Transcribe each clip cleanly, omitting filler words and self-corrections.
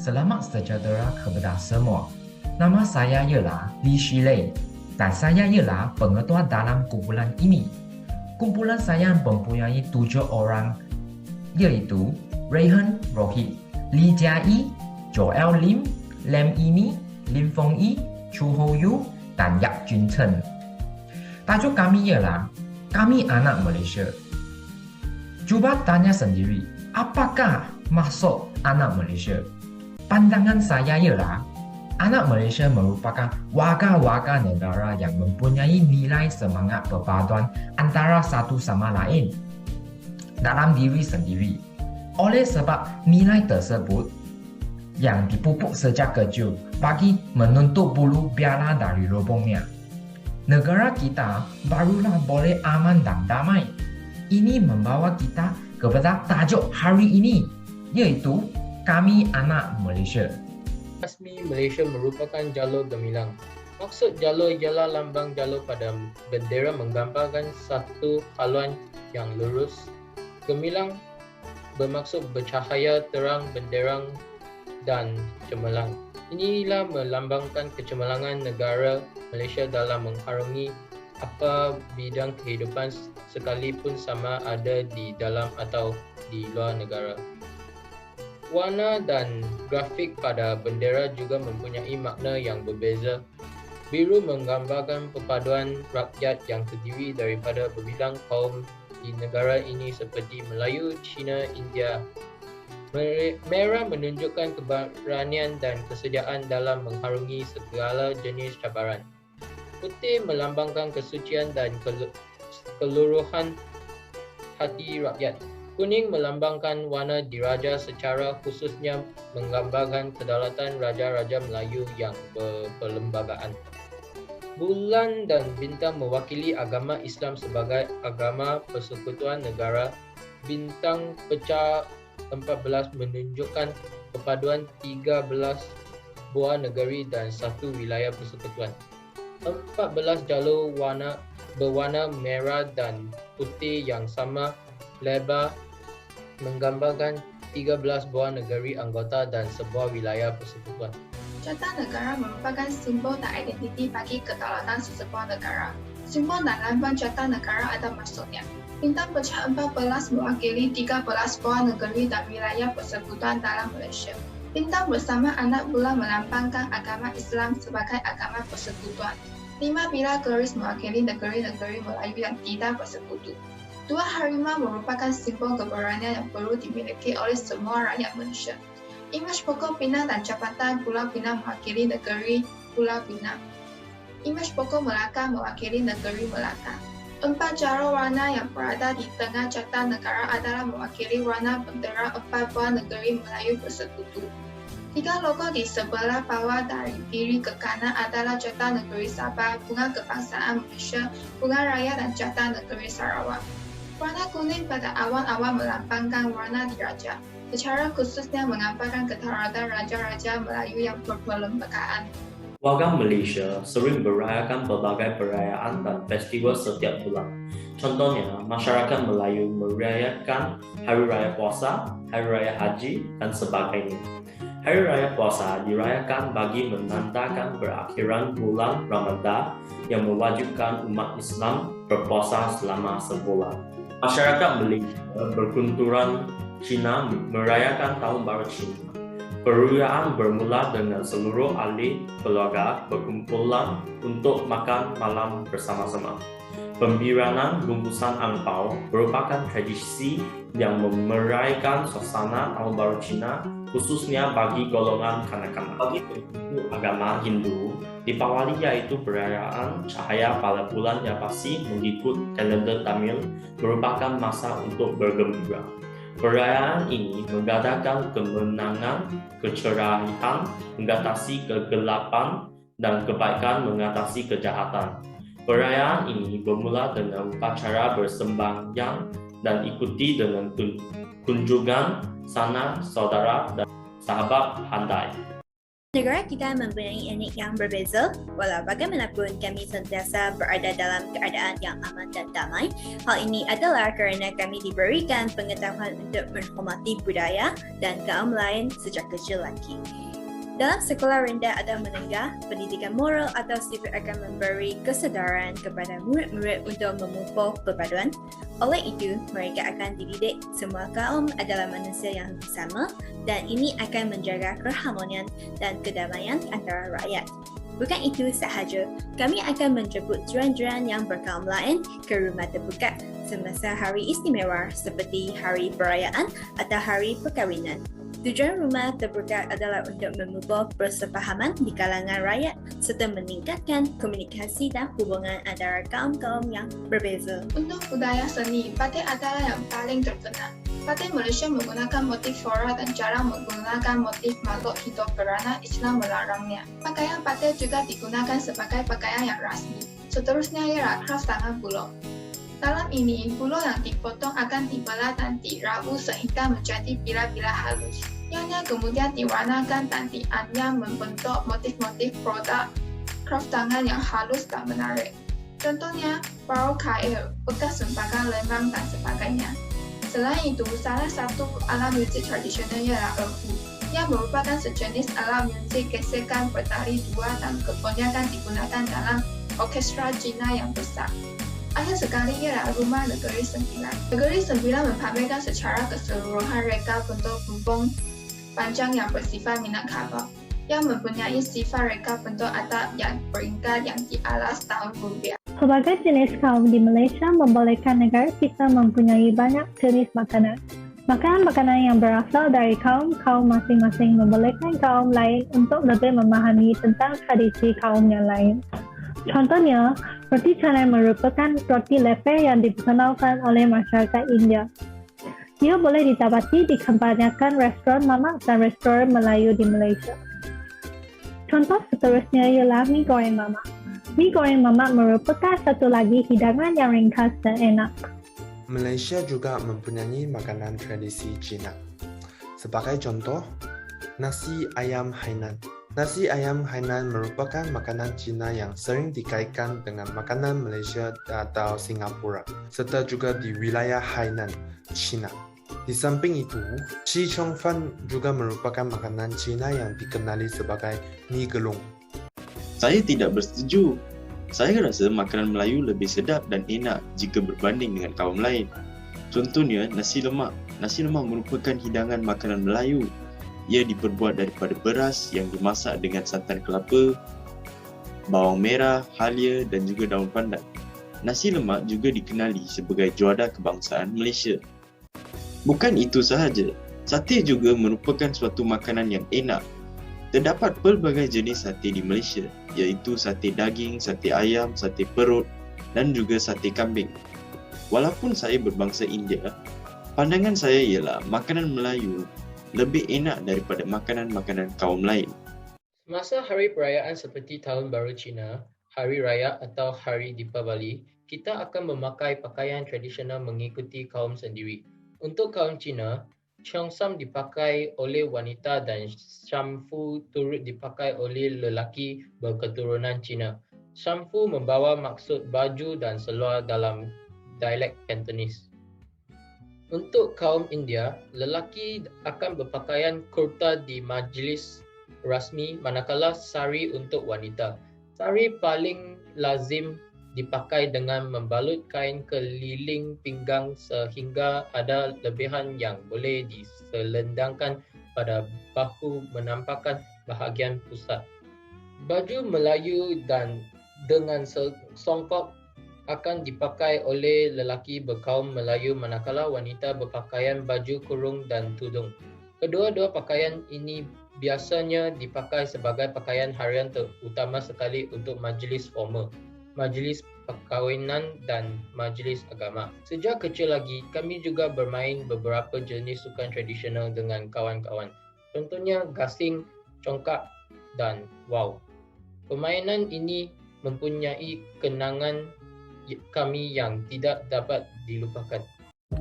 Selamat sejahtera kepada semua. Nama saya ialah Lee Shilei dan saya ialah pengetua dalam kumpulan ini. Kumpulan saya mempunyai 7 orang, yaitu Rayhan Rohit, Lee Jia-yi, Joel Lim, Lem Imi, Lim Feng Yi, Chu Ho Yu, dan Yap Jun Chen. Tajuk kami ialah Kami Anak Malaysia. Cuba tanya sendiri, apakah maksud anak Malaysia? Pandangan saya ialah anak Malaysia merupakan warga-warga negara yang mempunyai nilai semangat perpaduan antara satu sama lain dalam diri sendiri. Oleh sebab nilai tersebut yang dipupuk sejak kecil bagi menuntut bulu biara dari lubungnya, negara kita barulah boleh aman dan damai. Ini membawa kita kepada tajuk hari ini, yaitu Kami Anak Malaysia. Rasmi Malaysia merupakan jalur gemilang. Maksud jalur ialah lambang jalur pada bendera menggambarkan satu haluan yang lurus. Gemilang bermaksud bercahaya terang, benderang dan cemerlang. Inilah melambangkan kecemerlangan negara Malaysia dalam mengharungi apa bidang kehidupan sekalipun sama ada di dalam atau di luar negara. Warna dan grafik pada bendera juga mempunyai makna yang berbeza. Biru menggambarkan perpaduan rakyat yang terdiri daripada berbilang kaum di negara ini seperti Melayu, Cina, India. Merah menunjukkan keberanian dan kesediaan dalam mengharungi segala jenis cabaran. Putih melambangkan kesucian dan keluruhan hati rakyat. Kuning melambangkan warna diraja, secara khususnya menggambarkan kedaulatan raja-raja Melayu yang berperlembagaan. Bulan dan bintang mewakili agama Islam sebagai agama persekutuan negara. Bintang pecah 14 menunjukkan perpaduan 13 buah negeri dan satu wilayah persekutuan. 14 jalur berwarna merah dan putih yang sama lebar menggambarkan 13 buah negeri anggota dan sebuah wilayah persekutuan. Carta negara merupakan simbol dan identiti bagi kedaulatan sesebuah negara. Simbol dan lambang carta negara ada maksudnya. Bintang pecah 14 mewakili 13 buah negeri dan wilayah persekutuan dalam Malaysia. Bintang bersama anak bulan melambangkan agama Islam sebagai agama persekutuan. 5 bilah garis mewakili negeri-negeri Melayu yang tidak bersekutu. 2 harimau merupakan simbol keberanian yang perlu dimiliki oleh semua rakyat Malaysia. Imej pokok Pinang dan jabatan Pulau Pinang mewakili negeri Pulau Pinang. Imej pokok Melaka mewakili negeri Melaka. 4 jalur warna yang berada di tengah carta negara adalah mewakili warna bendera 4 buah negeri Melayu bersekutu. 3 logo di sebelah bawah dari kiri ke kanan adalah carta negeri Sabah, bunga kebangsaan Malaysia, bunga raya dan carta negeri Sarawak. Warna kuning pada awal-awal melambangkan warna diraja, secara khususnya menggambarkan kedaulatan raja-raja Melayu yang berperlembagaan. Warga Malaysia sering merayakan berbagai perayaan dan festival setiap bulan. Contohnya, masyarakat Melayu merayakan Hari Raya Puasa, Hari Raya Haji, dan sebagainya. Hari Raya Puasa dirayakan bagi menandakan berakhiran bulan Ramadan yang mewajibkan umat Islam berpuasa selama sebulan. Masyarakat Malaysia berkunturan Cina merayakan Tahun Baru Cina. Perayaan bermula dengan seluruh ahli keluarga berkumpulan untuk makan malam bersama-sama. Pemberian bungkusan angpau merupakan tradisi yang merayakan suasana Tahun Baru Cina, khususnya bagi golongan kanak-kanak. Bagi penduduk agama Hindu, Deepawali yaitu perayaan cahaya pada bulan yang pasti mengikut kalender Tamil merupakan masa untuk bergembira. Perayaan ini mengadakan kemenangan, kecerahan, mengatasi kegelapan, dan kebaikan mengatasi kejahatan. Perayaan ini bermula dengan upacara bersembahyang dan ikuti dengan kunjungan sanak saudara dan sahabat handai. Negara kita mempunyai etnik yang berbeza, walau bagaimanapun kami sentiasa berada dalam keadaan yang aman dan damai. Hal ini adalah kerana kami diberikan pengetahuan untuk menghormati budaya dan kaum lain sejak kecil lagi. Dalam sekolah rendah atau menengah, pendidikan moral atau sivil akan memberi kesedaran kepada murid-murid untuk memupuk perpaduan. Oleh itu, mereka akan dididik semua kaum adalah manusia yang sama dan ini akan menjaga keharmonian dan kedamaian antara rakyat. Bukan itu sahaja, kami akan menjemput jiran-jiran yang berkaum lain ke rumah terbuka semasa hari istimewa seperti hari perayaan atau hari perkahwinan. Tujuan rumah terbuka adalah untuk memupuk persefahaman di kalangan rakyat serta meningkatkan komunikasi dan hubungan antara kaum-kaum yang berbeza. Untuk budaya seni, batik adalah yang paling terkenal. Batik Malaysia menggunakan motif floral dan jarang menggunakan motif makhluk hidup kerana Islam melarangnya. Pakaian batik juga digunakan sebagai pakaian yang rasmi. Seterusnya ialah kraft tangan buloh. Dalam ini, buloh yang dipotong akan dibelah dan diraup sehingga menjadi bila-bila halus. Ianya kemudian diwarnakan dan dianyam membentuk motif-motif produk kraft tangan yang halus dan menarik. Contohnya, bau kail, bekas sempakan lemang dan sebagainya. Selain itu, salah satu alat muzik tradisional ialah erhu, yang merupakan sejenis alat muzik gesekan bertali dua dan kebanyakan digunakan dalam orkestra Cina yang besar. Akhir sekali ialah rumah Negeri Sembilan. Negeri Sembilan mempamerkan secara keseluruhan reka bentuk bumbung panjang yang bersifat Minangkabau, yang mempunyai sifat reka bentuk atap yang beringkat yang dialas tahun rupiah. Sebagai jenis kaum di Malaysia membolehkan negara kita mempunyai banyak jenis makanan. Makanan-makanan yang berasal dari kaum-kaum masing-masing membolehkan kaum lain untuk lebih memahami tentang tradisi kaum yang lain. Contohnya, roti canai merupakan roti leper yang dikenalkan oleh masyarakat India. Ia boleh didapati di kebanyakan restoran mamak dan restoran Melayu di Malaysia. Contoh seterusnya ialah mi goreng mamak. Mi goreng mamak merupakan satu lagi hidangan yang ringkas dan enak. Malaysia juga mempunyai makanan tradisi Cina. Sebagai contoh, nasi ayam Hainan. Nasi ayam Hainan merupakan makanan Cina yang sering dikaitkan dengan makanan Malaysia atau Singapura, serta juga di wilayah Hainan, China. Di samping itu, Chi Chong Fan juga merupakan makanan Cina yang dikenali sebagai mi gelung. Saya tidak bersetuju. Saya rasa makanan Melayu lebih sedap dan enak jika berbanding dengan kaum lain. Contohnya, nasi lemak. Nasi lemak merupakan hidangan makanan Melayu. Ia diperbuat daripada beras yang dimasak dengan santan kelapa, bawang merah, halia dan juga daun pandan. Nasi lemak juga dikenali sebagai juada kebangsaan Malaysia. Bukan itu sahaja, sate juga merupakan suatu makanan yang enak. Terdapat pelbagai jenis sate di Malaysia, iaitu sate daging, sate ayam, sate perut dan juga sate kambing. Walaupun saya berbangsa India, pandangan saya ialah makanan Melayu lebih enak daripada makanan-makanan kaum lain. Semasa hari perayaan seperti Tahun Baru Cina, Hari Raya atau Hari Deepavali, kita akan memakai pakaian tradisional mengikuti kaum sendiri. Untuk kaum Cina, cheongsam dipakai oleh wanita dan shamfu turut dipakai oleh lelaki berketurunan Cina. Shamfu membawa maksud baju dan seluar dalam dialek Cantonese. Untuk kaum India, lelaki akan berpakaian kurta di majlis rasmi manakala sari untuk wanita. Sari paling lazim dipakai dengan membalut kain keliling pinggang sehingga ada lebihan yang boleh diselendangkan pada bahu menampakkan bahagian pusat. Baju Melayu dan dengan songkok akan dipakai oleh lelaki berkaum Melayu manakala wanita berpakaian baju kurung dan tudung. Kedua-dua pakaian ini biasanya dipakai sebagai pakaian harian terutama sekali untuk majlis formal, majlis perkahwinan dan majlis agama. Sejak kecil lagi, kami juga bermain beberapa jenis sukan tradisional dengan kawan-kawan. Contohnya gasing, congkak dan wow. Permainan ini mempunyai kenangan kami yang tidak dapat dilupakan.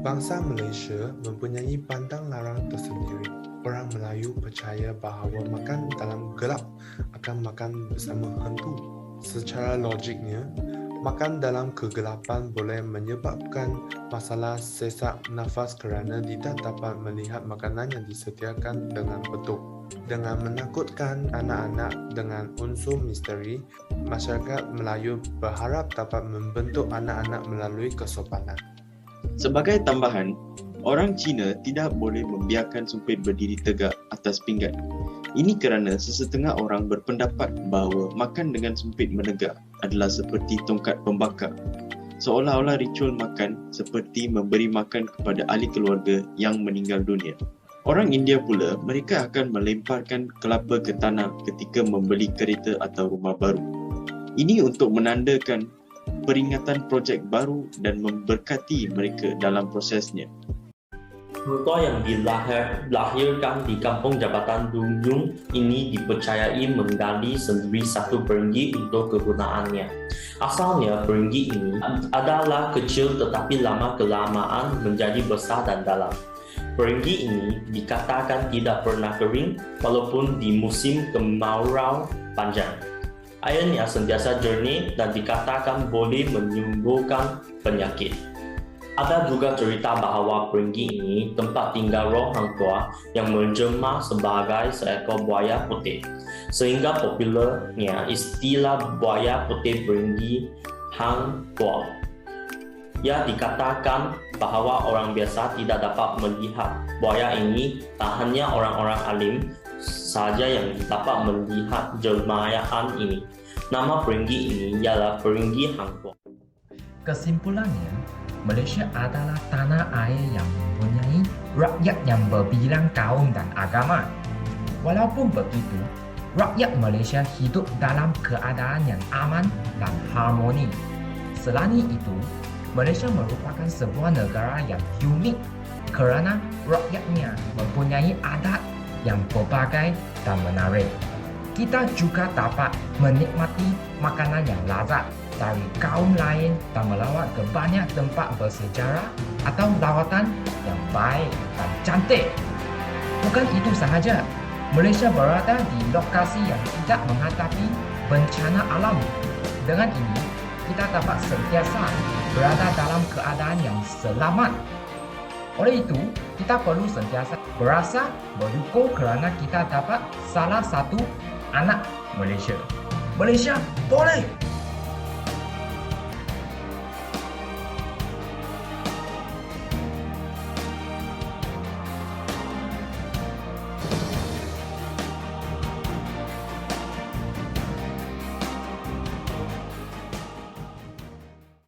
Bangsa Malaysia mempunyai pantang larang tersendiri. Orang Melayu percaya bahawa makan dalam gelap akan makan bersama hantu. Secara logiknya, makan dalam kegelapan boleh menyebabkan masalah sesak nafas kerana tidak dapat melihat makanan yang disediakan dengan betul. Dengan menakutkan anak-anak dengan unsur misteri, masyarakat Melayu berharap dapat membentuk anak-anak melalui kesopanan. Sebagai tambahan, orang Cina tidak boleh membiarkan sumpit berdiri tegak atas pinggan. Ini kerana sesetengah orang berpendapat bahawa makan dengan sumpit menegak adalah seperti tongkat pembakar. Seolah-olah ritual makan seperti memberi makan kepada ahli keluarga yang meninggal dunia. Orang India pula, mereka akan melemparkan kelapa ke tanah ketika membeli kereta atau rumah baru. Ini untuk menandakan peringatan projek baru dan memberkati mereka dalam prosesnya. Mertua yang dilahirkan di kampung Jabatan Duyung ini dipercayai menggali sendiri satu perenggi untuk kegunaannya. Asalnya perenggi ini adalah kecil tetapi lama-kelamaan menjadi besar dan dalam. Perenggi ini dikatakan tidak pernah kering walaupun di musim kemarau panjang. Airnya sentiasa jernih dan dikatakan boleh menyembuhkan penyakit. Ada juga cerita bahawa perenggi ini tempat tinggal roh hang tua yang menjelma sebagai seekor buaya putih. Sehingga popularnya istilah buaya putih perenggi hang tua. Ya, dikatakan bahawa orang biasa tidak dapat melihat buaya ini, tak hanya orang-orang alim saja yang dapat melihat jelmayaan ini. Nama perenggi ini ialah perenggi hang tua. Kesimpulannya, Malaysia adalah tanah air yang mempunyai rakyat yang berbilang kaum dan agama. Walaupun begitu, rakyat Malaysia hidup dalam keadaan yang aman dan harmoni. Selain itu, Malaysia merupakan sebuah negara yang unik kerana rakyatnya mempunyai adat yang berbagai dan menarik. Kita juga dapat menikmati makanan yang lazat dari kaum lain dan melawat ke banyak tempat bersejarah atau lawatan yang baik dan cantik. Bukan itu sahaja, Malaysia berada di lokasi yang tidak menghadapi bencana alam. Dengan ini, kita dapat sentiasa berada dalam keadaan yang selamat. Oleh itu, kita perlu sentiasa berasa bersyukur kerana kita dapat salah satu anak Malaysia. Malaysia boleh!